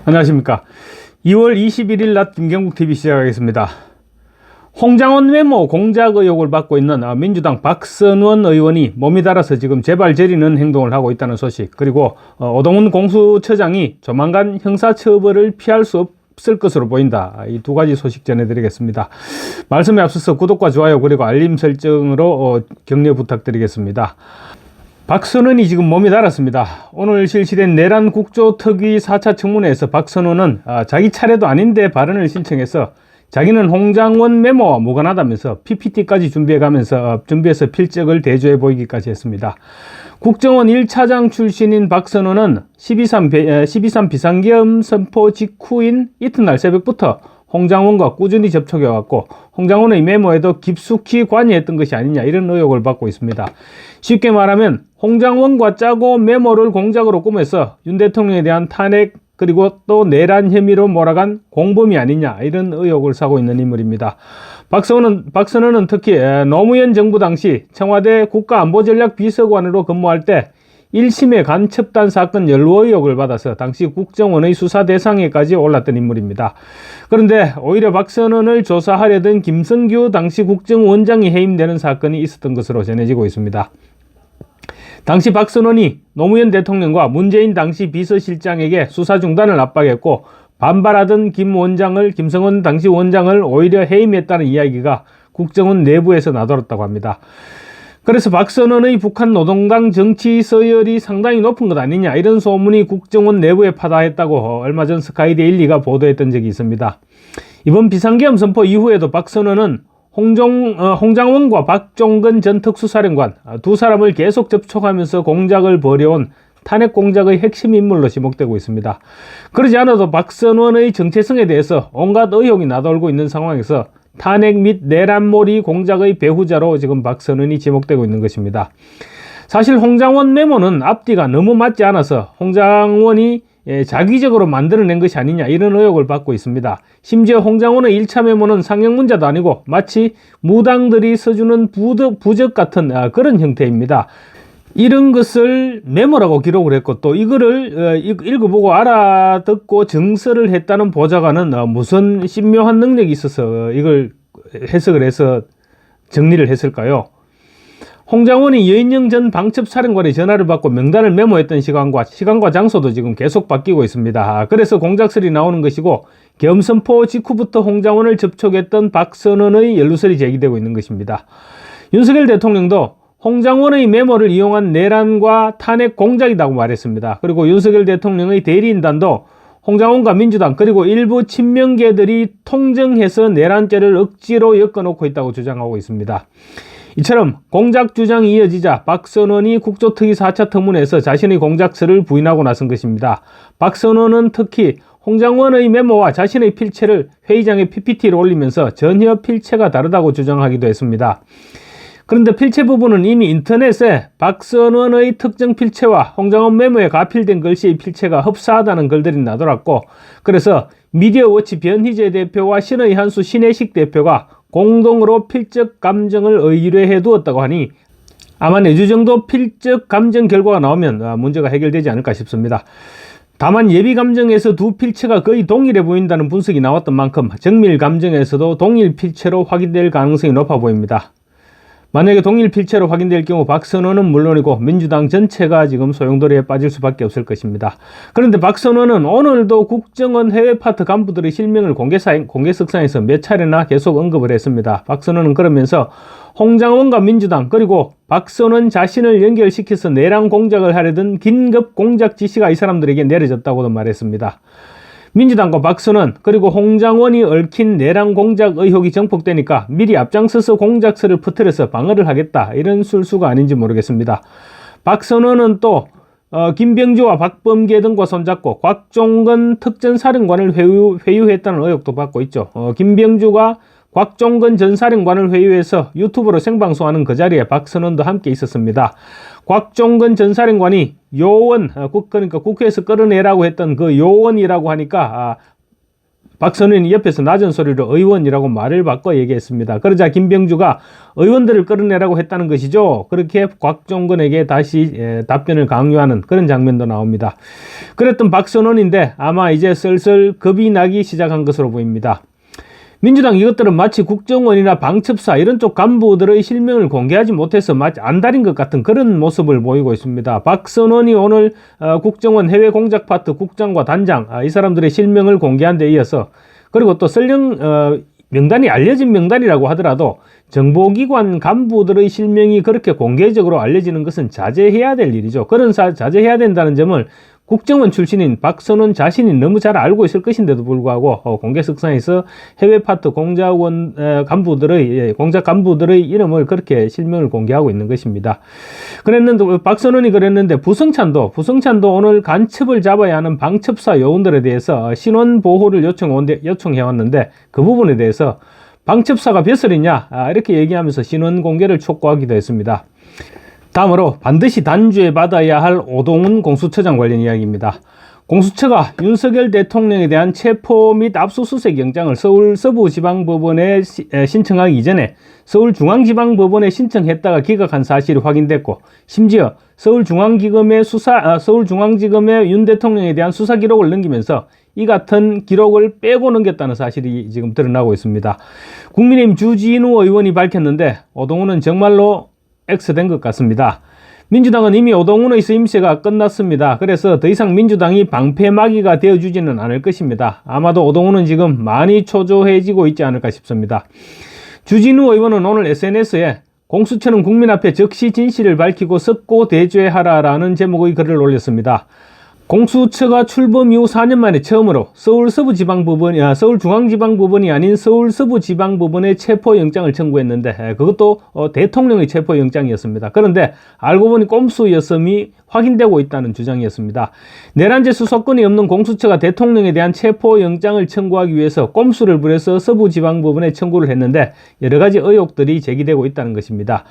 안녕하십니까. 2월 21일 낮 김경국TV 시작하겠습니다. 홍장원 메모 공작 의혹을 받고 있는 민주당 박선원 의원이 몸이 달아서 지금 재발 저리는 행동을 하고 있다는 소식, 그리고 오동훈 공수처장이 조만간 형사처벌을 피할 수 없을 것으로 보인다. 이 두 가지 소식 전해드리겠습니다. 말씀에 앞서서 구독과 좋아요 그리고 알림 설정으로 격려 부탁드리겠습니다. 박선원이 지금 몸이 달았습니다. 오늘 실시된 내란 국조특위 4차 청문회에서 박선원은 자기 차례도 아닌데 발언을 신청해서 자기는 홍장원 메모와 무관하다면서 PPT까지 준비해서 필적을 대조해 보이기까지 했습니다. 국정원 1차장 출신인 박선원은 12.3 비상계엄 선포 직후인 이튿날 새벽부터 홍장원과 꾸준히 접촉해왔고 홍장원의 메모에도 깊숙이 관여했던 것이 아니냐, 이런 의혹을 받고 있습니다. 쉽게 말하면 홍장원과 짜고 메모를 공작으로 꾸며서 윤 대통령에 대한 탄핵 그리고 또 내란 혐의로 몰아간 공범이 아니냐, 이런 의혹을 사고 있는 인물입니다. 박선원은 특히 노무현 정부 당시 청와대 국가안보전략비서관으로 근무할 때 1심의 간첩단 사건 연루 의혹을 받아서 당시 국정원의 수사 대상에까지 올랐던 인물입니다. 그런데 오히려 박선원을 조사하려던 김성규 당시 국정원장이 해임되는 사건이 있었던 것으로 전해지고 있습니다. 당시 박선원이 노무현 대통령과 문재인 당시 비서실장에게 수사 중단을 압박했고 반발하던 김성원 당시 원장을 오히려 해임했다는 이야기가 국정원 내부에서 나돌았다고 합니다. 그래서 박선원의 북한 노동당 정치 서열이 상당히 높은 것 아니냐, 이런 소문이 국정원 내부에 파다했다고 얼마 전 스카이데일리가 보도했던 적이 있습니다. 이번 비상계엄 선포 이후에도 박선원은 홍장원과 박종근 전 특수사령관 두 사람을 계속 접촉하면서 공작을 벌여온 탄핵 공작의 핵심 인물로 지목되고 있습니다. 그러지 않아도 박선원의 정체성에 대해서 온갖 의혹이 나돌고 있는 상황에서 탄핵 및 내란몰이 공작의 배후자로 지금 박선원이 지목되고 있는 것입니다. 사실 홍장원 메모는 앞뒤가 너무 맞지 않아서 홍장원이 자기적으로 만들어낸 것이 아니냐, 이런 의혹을 받고 있습니다. 심지어 홍장원의 1차 메모는 상형 문자도 아니고 마치 무당들이 써주는 부적 같은 그런 형태입니다. 이런 것을 메모라고 기록을 했고 또 이거를 읽어보고 알아듣고 정서를 했다는 보좌관은 무슨 신묘한 능력이 있어서 이걸 해석을 해서 정리를 했을까요? 홍장원이 여인영 전 방첩사령관의 전화를 받고 명단을 메모했던 시간과 장소도 지금 계속 바뀌고 있습니다. 그래서 공작설이 나오는 것이고 계엄선포 직후부터 홍장원을 접촉했던 박선원의 연루설이 제기되고 있는 것입니다. 윤석열 대통령도 홍장원의 메모를 이용한 내란과 탄핵 공작이라고 말했습니다. 그리고 윤석열 대통령의 대리인단도 홍장원과 민주당 그리고 일부 친명계들이 통정해서 내란죄를 억지로 엮어놓고 있다고 주장하고 있습니다. 이처럼 공작 주장이 이어지자 박선원이 국조특위 4차 청문회에서 자신의 공작설을 부인하고 나선 것입니다. 박선원은 특히 홍장원의 메모와 자신의 필체를 회의장에 PPT를 올리면서 전혀 필체가 다르다고 주장하기도 했습니다. 그런데 필체 부분은 이미 인터넷에 박선원의 특정 필체와 홍장원 메모에 가필된 글씨의 필체가 흡사하다는 글들이 나돌았고, 그래서 미디어워치 변희재 대표와 신의 한수 신혜식 대표가 공동으로 필적 감정을 의뢰해 두었다고 하니 아마 내주 정도 필적 감정 결과가 나오면 문제가 해결되지 않을까 싶습니다. 다만 예비 감정에서 두 필체가 거의 동일해 보인다는 분석이 나왔던 만큼 정밀 감정에서도 동일 필체로 확인될 가능성이 높아 보입니다. 만약에 동일 필체로 확인될 경우 박선원은 물론이고 민주당 전체가 지금 소용돌이에 빠질 수밖에 없을 것입니다. 그런데 박선원은 오늘도 국정원 해외파트 간부들의 실명을 공개석상에서 몇 차례나 계속 언급을 했습니다. 박선원은 그러면서 홍장원과 민주당 그리고 박선원 자신을 연결시켜서 내란 공작을 하려던 긴급 공작 지시가 이 사람들에게 내려졌다고도 말했습니다. 민주당과 박선원 그리고 홍장원이 얽힌 내란 공작 의혹이 정폭되니까 미리 앞장서서 공작설을 퍼뜨려서 방어를 하겠다, 이런 술수가 아닌지 모르겠습니다. 박선원은 또 김병주와 박범계 등과 손잡고 곽종근 특전사령관을 회유했다는 의혹도 받고 있죠. 김병주가 곽종근 전 사령관을 회유해서 유튜브로 생방송하는 그 자리에 박선원도 함께 있었습니다. 곽종근 전 사령관이 요원, 그러니까 국회에서 끌어내라고 했던 그 요원이라고 하니까 박선원이 옆에서 낮은 소리로 의원이라고 말을 바꿔 얘기했습니다. 그러자 김병주가 의원들을 끌어내라고 했다는 것이죠. 그렇게 곽종근에게 다시 답변을 강요하는 그런 장면도 나옵니다. 그랬던 박선원인데 아마 이제 슬슬 겁이 나기 시작한 것으로 보입니다. 민주당 이것들은 마치 국정원이나 방첩사 이런 쪽 간부들의 실명을 공개하지 못해서 마치 안달인 것 같은 그런 모습을 보이고 있습니다. 박선원이 오늘 국정원 해외 공작 파트 국장과 단장 이 사람들의 실명을 공개한 데 이어서 그리고 또 설령 명단이 알려진 명단이라고 하더라도 정보기관 간부들의 실명이 그렇게 공개적으로 알려지는 것은 자제해야 될 일이죠. 그런 자제해야 된다는 점을 국정원 출신인 박선원 자신이 너무 잘 알고 있을 것인데도 불구하고 공개석상에서 해외 파트 공작원 간부들의 공작 간부들의 이름을 그렇게 실명을 공개하고 있는 것입니다. 그랬는데 박선원이 그랬는데 부성찬도 오늘 간첩을 잡아야 하는 방첩사 요원들에 대해서 신원 보호를 요청해 왔는데 그 부분에 대해서 방첩사가 벼슬이냐 이렇게 얘기하면서 신원 공개를 촉구하기도 했습니다. 다음으로 반드시 단죄 받아야 할 오동훈 공수처장 관련 이야기입니다. 공수처가 윤석열 대통령에 대한 체포 및 압수수색 영장을 서울 서부지방법원에 신청하기 이전에 서울중앙지방법원에 신청했다가 기각한 사실이 확인됐고 심지어 서울중앙지검의 윤 대통령에 대한 수사 기록을 넘기면서 이 같은 기록을 빼고 넘겼다는 사실이 지금 드러나고 있습니다. 국민의힘 주진우 의원이 밝혔는데 오동훈은 정말로 X된 것 같습니다. 민주당은 이미 오동훈의 쓰임새가 끝났습니다. 그래서 더 이상 민주당이 방패막이가 되어주지는 않을 것입니다. 아마도 오동훈은 지금 많이 초조해지고 있지 않을까 싶습니다. 주진우 의원은 오늘 SNS에 공수처는 국민 앞에 즉시 진실을 밝히고 석고 대죄하라라는 제목의 글을 올렸습니다. 공수처가 출범 이후 4년 만에 처음으로 서울중앙지방법원이 아닌 서울서부지방법원에 체포영장을 청구했는데 그것도 대통령의 체포영장이었습니다. 그런데 알고 보니 꼼수였음이 확인되고 있다는 주장이었습니다. 내란죄 수사권이 없는 공수처가 대통령에 대한 체포영장을 청구하기 위해서 꼼수를 부려서 서부지방법원에 청구를 했는데 여러 가지 의혹들이 제기되고 있다는 것입니다.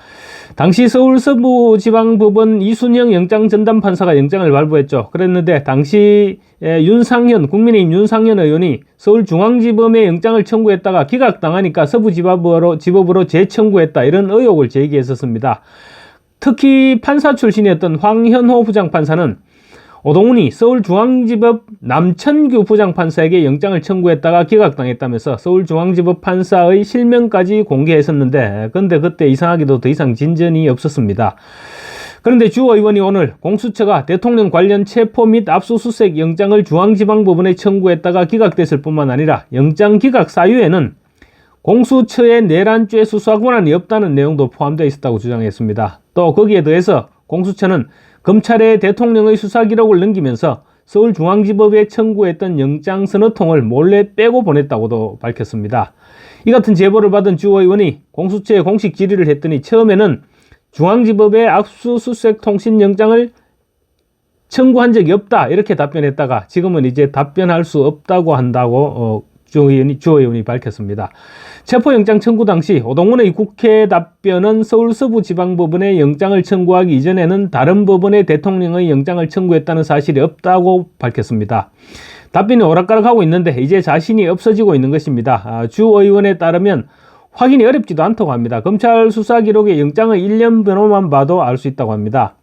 당시 서울서부지방법원 이순영 영장전담판사가 영장을 발부했죠. 그랬는데 당시 국민의힘 윤상현 의원이 서울중앙지법에 영장을 청구했다가 기각당하니까 서부지법으로 재청구했다 이런 의혹을 제기했었습니다. 특히 판사 출신이었던 황현호 부장판사는 오동훈이 서울중앙지법 남천규 부장판사에게 영장을 청구했다가 기각당했다면서 서울중앙지법 판사의 실명까지 공개했었는데 근데 그때 이상하게도 더 이상 진전이 없었습니다. 그런데 주 의원이 오늘 공수처가 대통령 관련 체포 및 압수수색 영장을 중앙지방법원에 청구했다가 기각됐을 뿐만 아니라 영장 기각 사유에는 공수처의 내란죄 수사 권한이 없다는 내용도 포함되어 있었다고 주장했습니다. 또 거기에 더해서 공수처는 검찰에 대통령의 수사 기록을 넘기면서 서울중앙지법에 청구했던 영장 서너 통을 몰래 빼고 보냈다고도 밝혔습니다. 이 같은 제보를 받은 주 의원이 공수처에 공식 질의를 했더니 처음에는 중앙지법에 압수수색 통신영장을 청구한 적이 없다 이렇게 답변했다가 지금은 이제 답변할 수 없다고 한다고 주 의원이 밝혔습니다. 체포영장 청구 당시 오동훈의 국회 답변은 서울서부지방법원에 영장을 청구하기 이전에는 다른 법원에 대통령의 영장을 청구했다는 사실이 없다고 밝혔습니다. 답변이 오락가락하고 있는데 이제 자신이 없어지고 있는 것입니다. 주 의원에 따르면 확인이 어렵지도 않다고 합니다. 검찰 수사 기록에 영장의 1년 번호만 봐도 알 수 있다고 합니다.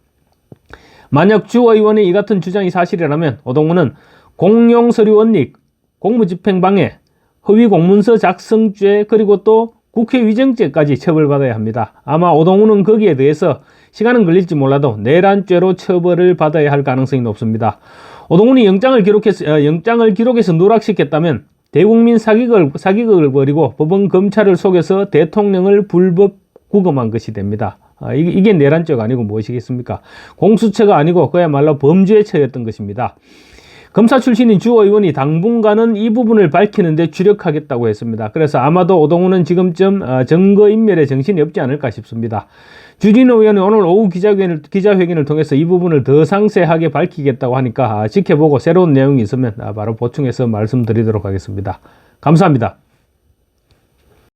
만약 주 의원의 이 같은 주장이 사실이라면 오동훈은 공용서류 언닉, 공무집행방해, 허위공문서 작성죄 그리고 또 국회위증죄까지 처벌받아야 합니다. 아마 오동훈은 거기에 대해서 시간은 걸릴지 몰라도 내란죄로 처벌을 받아야 할 가능성이 높습니다. 오동훈이 영장을 기록해서 누락시켰다면 대국민 사기극을 벌이고 법원 검찰을 속여서 대통령을 불법 구금한 것이 됩니다. 이게 내란죄가 아니고 무엇이겠습니까? 공수처가 아니고 그야말로 범죄에 처했던 것입니다. 검사 출신인 주 의원이 당분간은 이 부분을 밝히는데 주력하겠다고 했습니다. 그래서 아마도 오동훈은 지금쯤 증거인멸에 정신이 없지 않을까 싶습니다. 주진우 의원이 오늘 오후 기자회견을 통해서 이 부분을 더 상세하게 밝히겠다고 하니까 지켜보고 새로운 내용이 있으면 바로 보충해서 말씀드리도록 하겠습니다. 감사합니다.